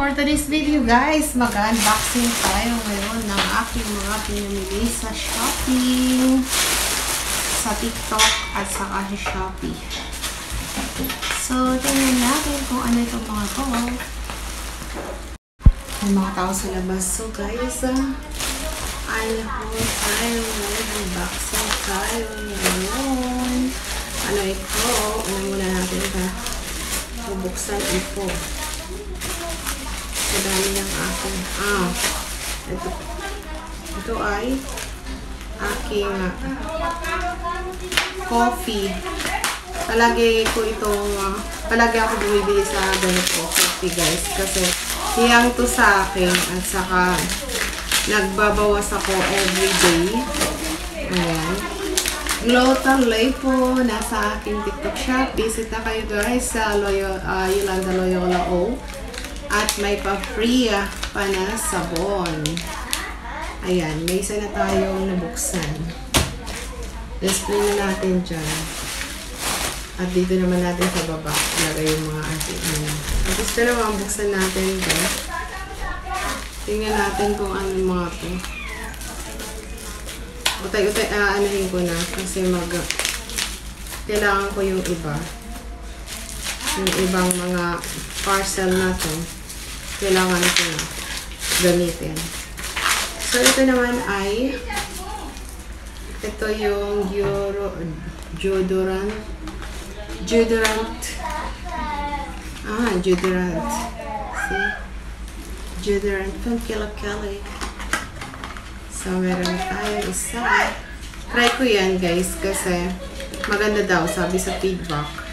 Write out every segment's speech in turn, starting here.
For today's video guys, mag-unboxing tayo ngayon ng aking mga pinamili sa Shopee, sa TikTok at saka sa Shopee. So, tingnan natin kung ano itong mga to. May mga tao sa labas. So guys, ano tayo mag-unboxing tayo ngayon. Ano ito? Ano muna natin ito? Bubuksan ito. Madami ng aking ito ay aking coffee. Palagi ako bumibili sa ganito coffee guys kasi hiyang to sa akin at saka nagbabawas ako everyday. Ayan. Glow-Talay po nasa aking TikTok shop. Bisita kayo guys sa Yolanda Loyola O. At may pa-free pa na sabon. Ayan, may isa na tayong nabuksan. Display na natin dyan. At dito naman natin sa baba. Lagay yung mga ating. At gusto naman buksan natin ito. Tingnan natin kung ano yung mga ito. Utay-utay, anahin ko na. Kasi kailangan ko yung iba. Yung ibang mga parcel na ito. Kailangan ko na gamitin. So, ito naman ay ito yung deodorant. Deodorant. See? Deodorant from Kilo Kelly. So, meron tayo isa. Try ko yan, guys, kasi maganda daw, sabi sa feedback.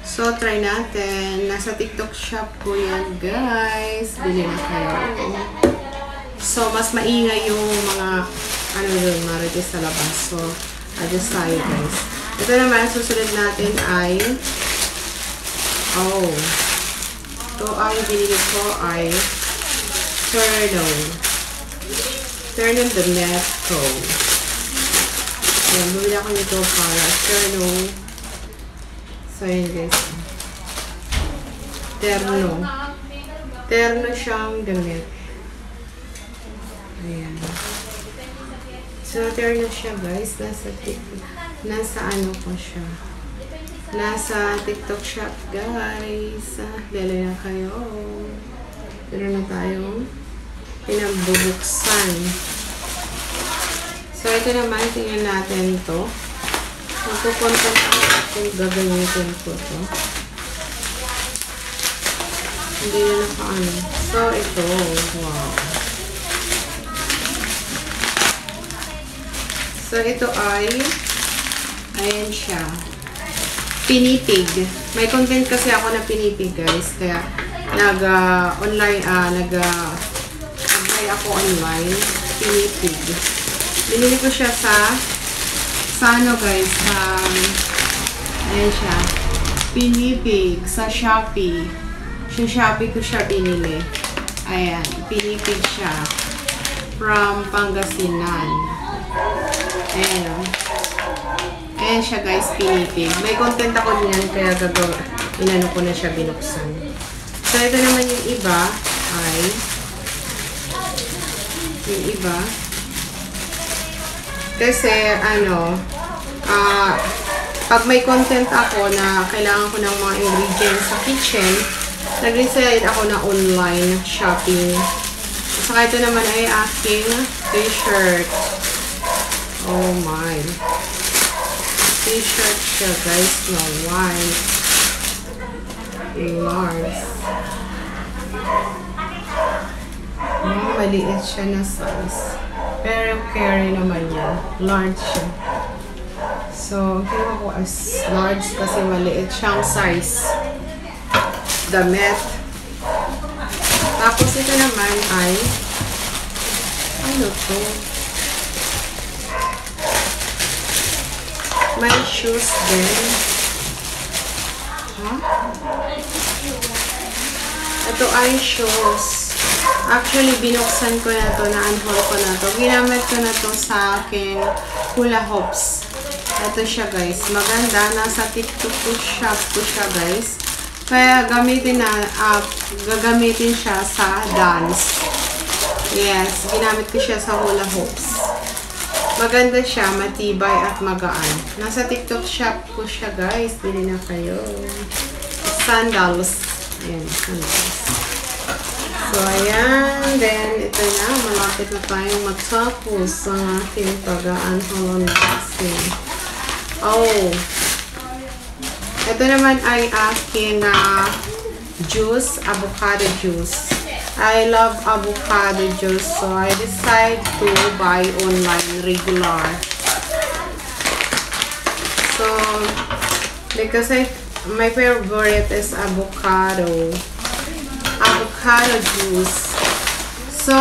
So, try natin. Nasa TikTok shop ko yan, guys. Bili na kayo. So, mas maingay yung mga marites sa labas. So, adjust tayo, guys. Ito naman, susunod natin ay ito ang binili ko ay Turno the Net Co. Ayan, bumili ako nito para Turno. So, yun guys. Terno siyang damit. Ayan. So, terno siya guys. Nasa ano po siya. Nasa TikTok shop guys. Dali na kayo. Meron na tayong pinabubuksan. So, ito naman. Tingnan natin to. Magpupuntan ako gagamitin ko to. Hindi na nakaano. So, ito. Wow. So, ito ay ayan siya. Pinipig. May content kasi ako na pinipig, guys. Kaya, nag-online, nag-apply ako online. Pinipig. Binili ko siya sa ano guys, ayan siya, Pinipig, sa Shopee. Sa Shopee ko siya binili. Ayan, Pinipig siya. From Pangasinan. Ayan o. Ayan siya guys, Pinipig. May content ako niyan, kaya inano ko na siya binuksan. So, ito naman yung iba, ay, kasi, pag may content ako na kailangan ko ng mga ingredients sa kitchen, nag-decide ako na online shopping. Saka ito naman ay aking t-shirt. Oh my. T-shirt siya guys, na white. Large. Maliit siya na size. Pero carry naman yan. Large siya. So, kinuha ko as large kasi maliit siyang size. Damit. Tapos ito naman ay ano to? May shoes din. Ito ay shoes. Actually, binuksan ko na to, na-unhaul ko na to. Ginamit ko na to sa aking hula hoops. Ito siya guys. Maganda. Nasa TikTok shop ko siya guys. Kaya gagamitin siya sa dance. Yes, ginamit ko siya sa hula hoops. Maganda siya, matibay at magaan. Nasa TikTok shop ko siya, guys. Bili na kayo. Sandals. Ayan, sandals. So, ayan. Then, ito na. Malapit na tayong magtapos ang aking pag-unboxing. Oh. Ito naman ay aking juice, avocado juice. I love avocado juice, so I decide to buy online regular. So, because my favorite is avocado juice. So,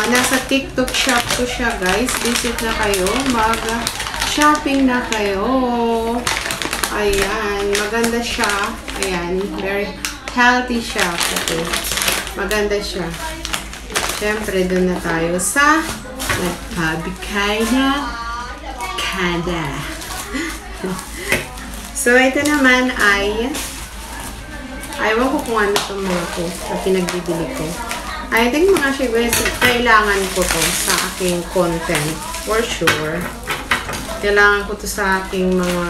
nasa TikTok shop ko siya, guys. Visit na kayo, mag-shopping na kayo. Ayan, maganda siya. Ayan, very healthy siya. Okay. Maganda siya. Siyempre, doon na tayo sa nagpabigay na kada. So, ito naman ay ayaw ko kung ano itong mga ko na pinagbibili ko. I think mga shivers, kailangan ko to sa aking content. For sure. Kailangan ko to sa aking mga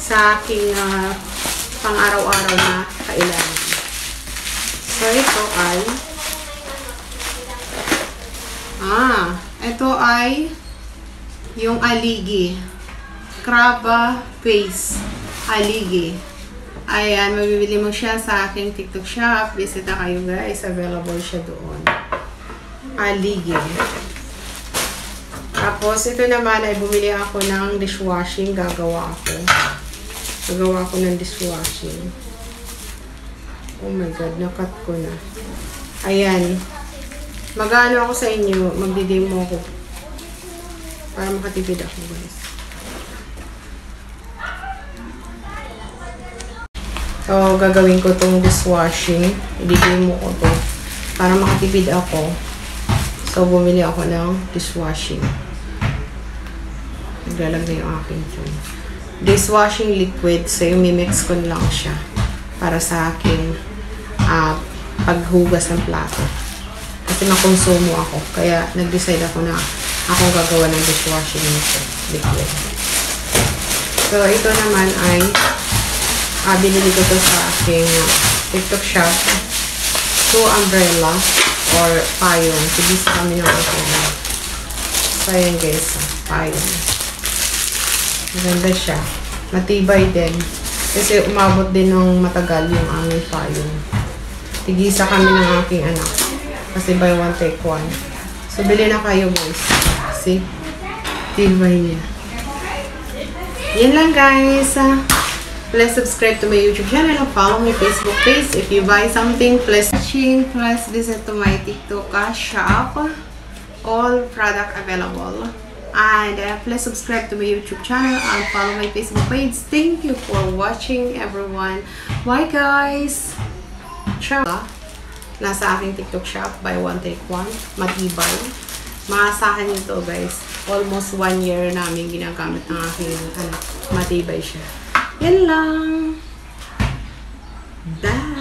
sa aking pang-araw-araw na kailangan. So, ito ay yung aligi. Kraba Face Aligi. Ayan, mabibili mo siya sa aking TikTok shop. Bisita kayo, guys. Available siya doon. Aligi. Tapos, ito naman ay bumili ako ng dishwashing. Gagawa ako ng dishwashing. Oh my God, nakat ko na. Ayan. Mag-ano ako sa inyo. Magdi-demo ako. Para makatipid ako, guys. So, gagawin ko tong dishwashing. I-demo ko to. Para makatipid ako. So, bumili ako ng dishwashing. Naglalagay yung aking phone. Dishwashing liquid. So, yung mimix ko lang siya. Para sa aking paghugas ng plato. Kasi makonsumo ako. Kaya, nag-decide ako na akong gagawa ng dishwashing liquid. So, ito naman ay binili ko to sa aking TikTok shop. 2 umbrella or payong. Tigisa kami ng aking. So, ayan guys. Payong. Maganda siya. Matibay din. Kasi umabot din ng matagal yung aming payong. Tigisa kami ng aking anak. Kasi buy one take one. So, bili na kayo guys. See? Tibay niya. Yan lang guys. Please subscribe to my YouTube channel and follow my Facebook page. If you buy something, please visit to my TikTok shop. All product available. And please subscribe to my YouTube channel and follow my Facebook page. Thank you for watching everyone. Bye guys! Ciao! Nasa aking TikTok shop, buy one take one. Matibay. Maasahan nyo to guys. Almost 1 year namin ginagamit ng aking anak. Matibay siya. Yan lang! Bye!